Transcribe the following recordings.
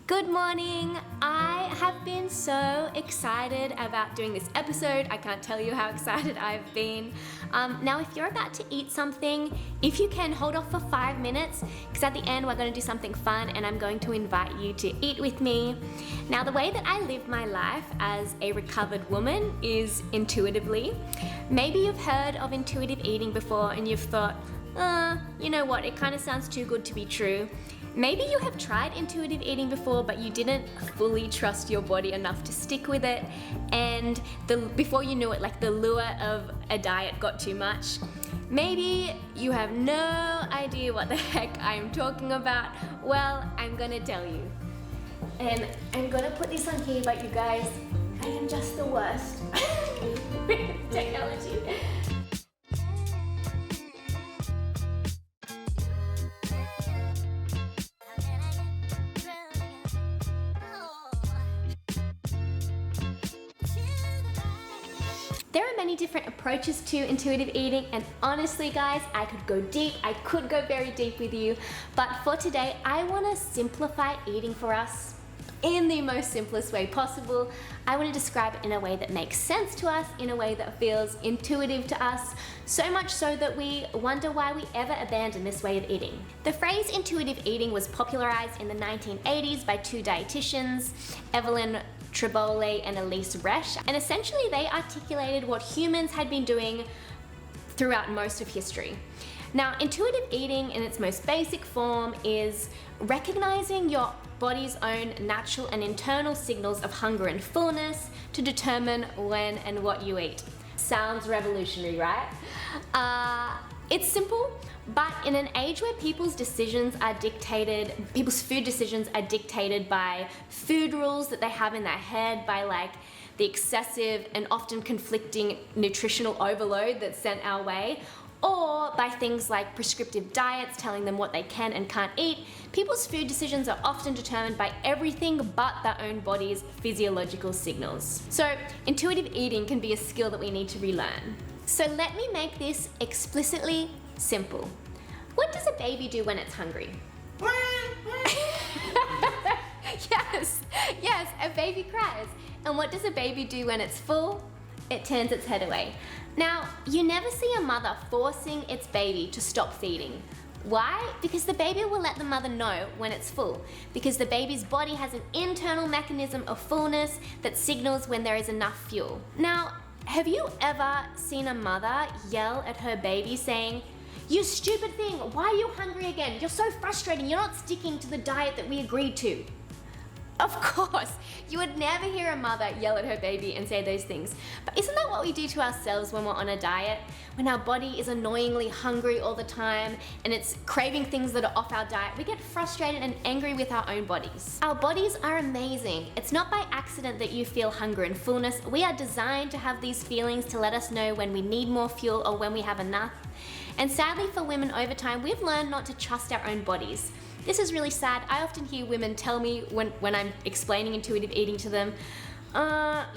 Good morning! I have been so excited about doing this episode. I can't tell you how excited I've been. Now, if you're about to eat something, if you can, hold off for 5 minutes, because at the end we're going to do something fun and I'm going to invite you to eat with me. Now, the way that I live my life as a recovered woman is intuitively. Maybe you've heard of intuitive eating before and you've thought, you know what, it kind of sounds too good to be true. Maybe you have tried intuitive eating before, but you didn't fully trust your body enough to stick with it, and before you knew it, like the lure of a diet got too much. Maybe you have no idea what the heck I'm talking about. Well, I'm gonna tell you. And I'm gonna put this on here, but you guys, I am just the worst with technology. There are many different approaches to intuitive eating, and honestly guys, I could go deep, I could go very deep with you, but for today I want to simplify eating for us in the most simplest way possible. I want to describe it in a way that makes sense to us, in a way that feels intuitive to us, so much so that we wonder why we ever abandoned this way of eating. The phrase intuitive eating was popularized in the 1980s by two dietitians, Evelyn Tribole and Elise Resch, and essentially they articulated what humans had been doing throughout most of history. Now, intuitive eating in its most basic form is recognizing your body's own natural and internal signals of hunger and fullness to determine when and what you eat. Sounds revolutionary, right? It's simple, but in an age where people's food decisions are dictated by food rules that they have in their head, by like the excessive and often conflicting nutritional overload that's sent our way, or by things like prescriptive diets telling them what they can and can't eat, people's food decisions are often determined by everything but their own body's physiological signals. So intuitive eating can be a skill that we need to relearn. So let me make this explicitly simple. What does a baby do when it's hungry? Yes, a baby cries. And what does a baby do when it's full? It turns its head away. Now, you never see a mother forcing its baby to stop feeding. Why? Because the baby will let the mother know when it's full, because the baby's body has an internal mechanism of fullness that signals when there is enough fuel. Now, have you ever seen a mother yell at her baby saying, "You stupid thing, why are you hungry again? You're so frustrating, you're not sticking to the diet that we agreed to"? Of course, you would never hear a mother yell at her baby and say those things. But isn't that what we do to ourselves when we're on a diet? When our body is annoyingly hungry all the time and it's craving things that are off our diet, we get frustrated and angry with our own bodies. Our bodies are amazing. It's not by accident that you feel hunger and fullness. We are designed to have these feelings to let us know when we need more fuel or when we have enough. And sadly for women over time, we've learned not to trust our own bodies. This is really sad. I often hear women tell me when I'm explaining intuitive eating to them,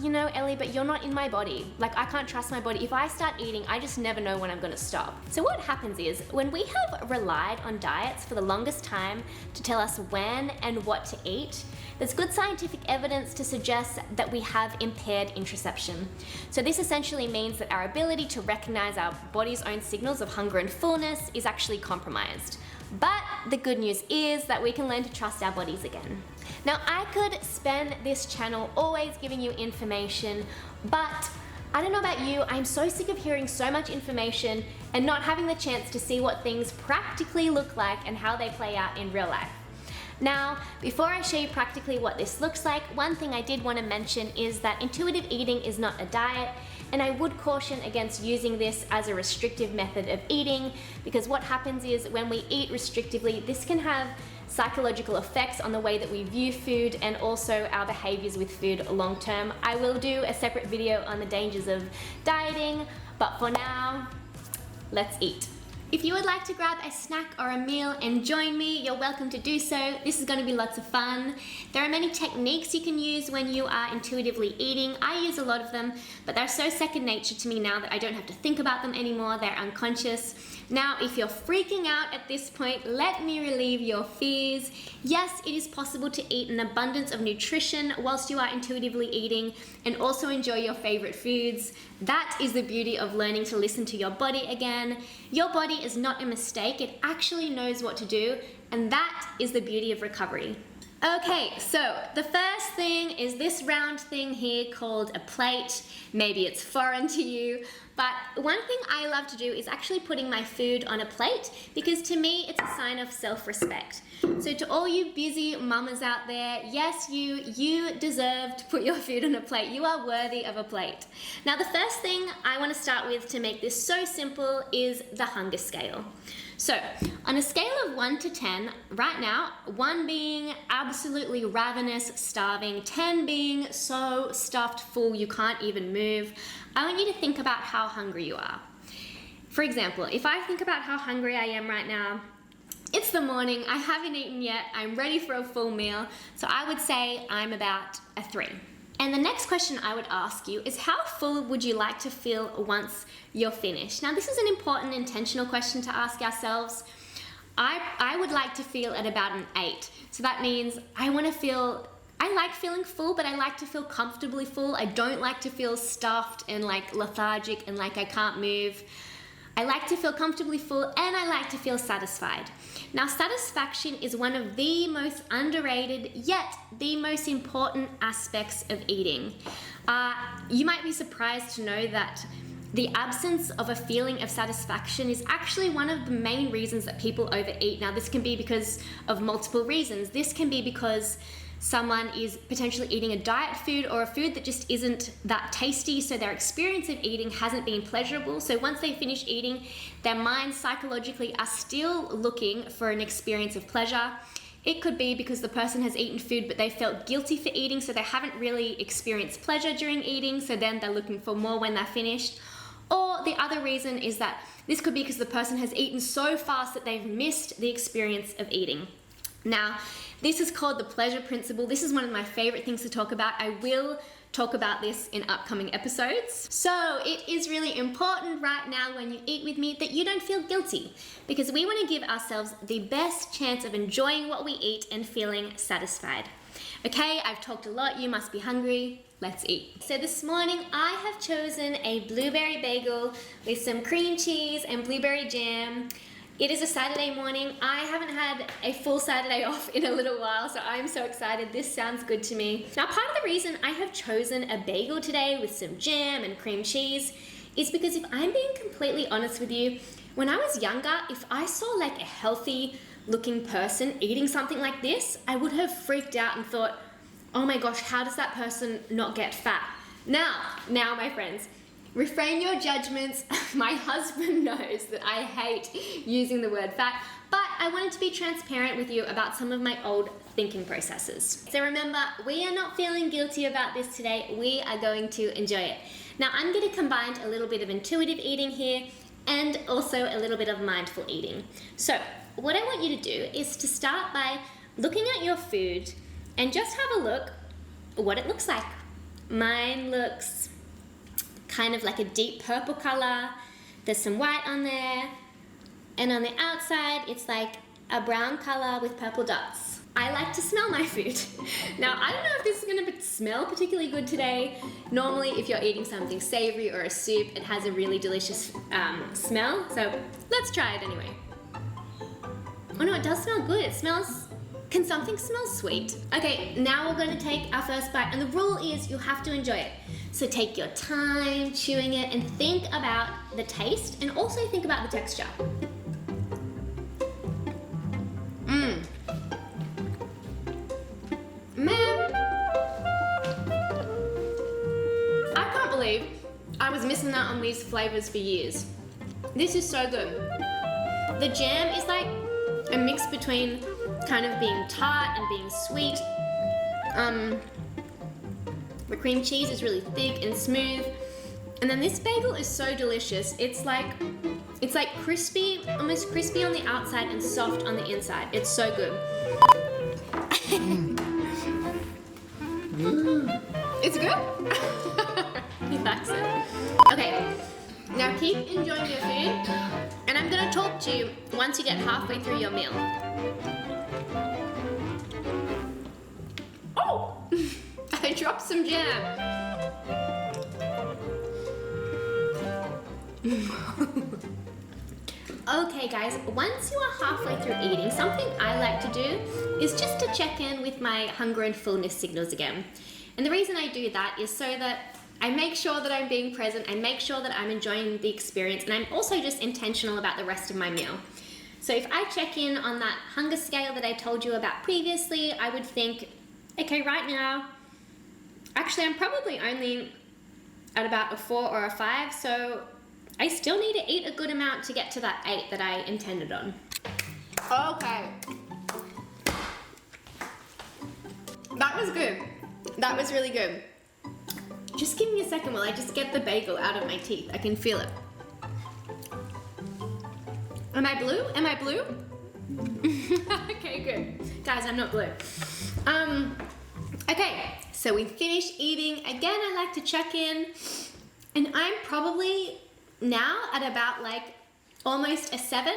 you know, Ellie, but you're not in my body. Like, I can't trust my body. If I start eating, I just never know when I'm gonna stop. So what happens is, when we have relied on diets for the longest time to tell us when and what to eat, there's good scientific evidence to suggest that we have impaired interoception. So this essentially means that our ability to recognize our body's own signals of hunger and fullness is actually compromised. But the good news is that we can learn to trust our bodies again. Now, I could spend this channel always giving you information, but I don't know about you, I'm so sick of hearing so much information and not having the chance to see what things practically look like and how they play out in real life. Now, before I show you practically what this looks like, one thing I did want to mention is that intuitive eating is not a diet, and I would caution against using this as a restrictive method of eating, because what happens is when we eat restrictively, this can have psychological effects on the way that we view food and also our behaviors with food long term. I will do a separate video on the dangers of dieting, but for now, let's eat. If you would like to grab a snack or a meal and join me, you're welcome to do so. This is going to be lots of fun. There are many techniques you can use when you are intuitively eating. I use a lot of them, but they're so second nature to me now that I don't have to think about them anymore. They're unconscious. Now, if you're freaking out at this point, let me relieve your fears. Yes, it is possible to eat an abundance of nutrition whilst you are intuitively eating and also enjoy your favorite foods. That is the beauty of learning to listen to your body again. Your body is not a mistake, it actually knows what to do, and that is the beauty of recovery. Okay, so the first thing is this round thing here called a plate. Maybe it's foreign to you, but one thing I love to do is actually putting my food on a plate because to me it's a sign of self-respect. So to all you busy mamas out there, yes, you deserve to put your food on a plate. You are worthy of a plate. Now the first thing I want to start with to make this so simple is the hunger scale. So on a scale of 1 to 10, right now, 1 being absolutely ravenous, starving, 10 being so stuffed full you can't even move, I want you to think about how hungry you are. For example, if I think about how hungry I am right now, it's the morning, I haven't eaten yet, I'm ready for a full meal, so I would say I'm about a 3. And the next question I would ask you is how full would you like to feel once you're finished? Now this is an important intentional question to ask ourselves. I would like to feel at about an 8. So that means I like feeling full, but I like to feel comfortably full. I don't like to feel stuffed and like lethargic and like I can't move. I like to feel comfortably full and I like to feel satisfied. Now, satisfaction is one of the most underrated yet the most important aspects of eating. You might be surprised to know that the absence of a feeling of satisfaction is actually one of the main reasons that people overeat. Now, this can be because of multiple reasons. This can be because someone is potentially eating a diet food or a food that just isn't that tasty, so their experience of eating hasn't been pleasurable. So once they finish eating, their minds psychologically are still looking for an experience of pleasure. It could be because the person has eaten food but they felt guilty for eating, so they haven't really experienced pleasure during eating, so then they're looking for more when they're finished. Or the other reason is that this could be because the person has eaten so fast that they've missed the experience of eating. Now, this is called the pleasure principle. This is one of my favorite things to talk about. I will talk about this in upcoming episodes. So it is really important right now when you eat with me that you don't feel guilty because we want to give ourselves the best chance of enjoying what we eat and feeling satisfied. Okay, I've talked a lot. You must be hungry. Let's eat. So this morning I have chosen a blueberry bagel with some cream cheese and blueberry jam. It is a Saturday morning. I haven't had a full Saturday off in a little while, so I'm so excited. This sounds good to me. Now, part of the reason I have chosen a bagel today with some jam and cream cheese is because if I'm being completely honest with you, when I was younger, if I saw like a healthy looking person eating something like this, I would have freaked out and thought, oh my gosh, how does that person not get fat? Now, my friends, refrain your judgments. My husband knows that I hate using the word fat, but I wanted to be transparent with you about some of my old thinking processes. So remember, we are not feeling guilty about this today. We are going to enjoy it. Now, I'm going to combine a little bit of intuitive eating here and also a little bit of mindful eating. So what I want you to do is to start by looking at your food and just have a look at what it looks like. Mine looks kind of like a deep purple color. There's some white on there. And on the outside, it's like a brown color with purple dots. I like to smell my food. Now, I don't know if this is gonna smell particularly good today. Normally, if you're eating something savory or a soup, it has a really delicious smell. So let's try it anyway. Oh no, it does smell good. It smells, can something smell sweet? Okay, now we're gonna take our first bite, and the rule is you have to enjoy it. So take your time chewing it and think about the taste and also think about the texture. Man, I can't believe I was missing out on these flavors for years. This is so good. The jam is like a mix between kind of being tart and being sweet. The cream cheese is really thick and smooth. And then this bagel is so delicious. It's like It's like crispy, almost crispy on the outside and soft on the inside. It's so good. It's good? He likes it. Okay, now keep enjoying your food, and I'm gonna talk to you once you get halfway through your meal. Oh! I dropped some jam. Okay guys, once you are halfway through eating, something I like to do is just to check in with my hunger and fullness signals again. And the reason I do that is so that I make sure that I'm being present, I make sure that I'm enjoying the experience, and I'm also just intentional about the rest of my meal. So if I check in on that hunger scale that I told you about previously, I would think, okay, right now, actually I'm probably only at about a 4 or a 5, so I still need to eat a good amount to get to that 8 that I intended on. Okay. That was good. That was really good. Just give me a second while I just get the bagel out of my teeth. I can feel it. Am I blue? Am I blue? Okay, good. Guys, I'm not blue. Okay, so we finished eating. Again, I like to check in, and I'm probably now at about like almost a 7.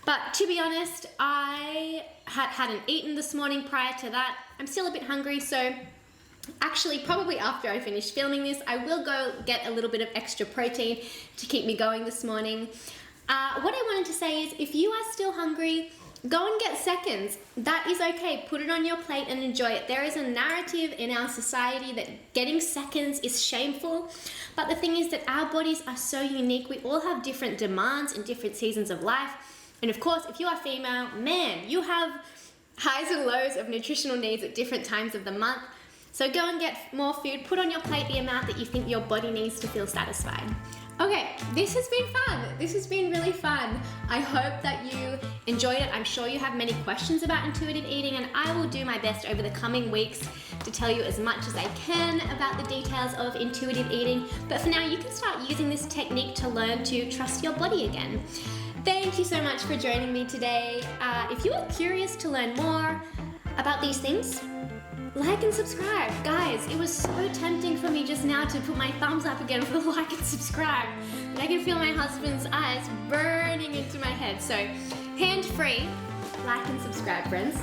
But to be honest, I hadn't eaten this morning prior to that. I'm still a bit hungry, so actually probably after I finish filming this, I will go get a little bit of extra protein to keep me going this morning. What I wanted to say is if you are still hungry, go and get seconds. That is okay. Put it on your plate and enjoy it. There is a narrative in our society that getting seconds is shameful. But the thing is that our bodies are so unique. We all have different demands in different seasons of life. And of course, if you are female, man, you have highs and lows of nutritional needs at different times of the month. So go and get more food. Put on your plate the amount that you think your body needs to feel satisfied. Okay, this has been fun. This has been really fun. I hope that you enjoyed it. I'm sure you have many questions about intuitive eating, and I will do my best over the coming weeks to tell you as much as I can about the details of intuitive eating. But for now, you can start using this technique to learn to trust your body again. Thank you so much for joining me today. If you are curious to learn more about these things, like and subscribe. Guys, it was so tempting for me just now to put my thumbs up again for the like and subscribe, but I can feel my husband's eyes burning into my head. So, hand-free, like and subscribe, friends.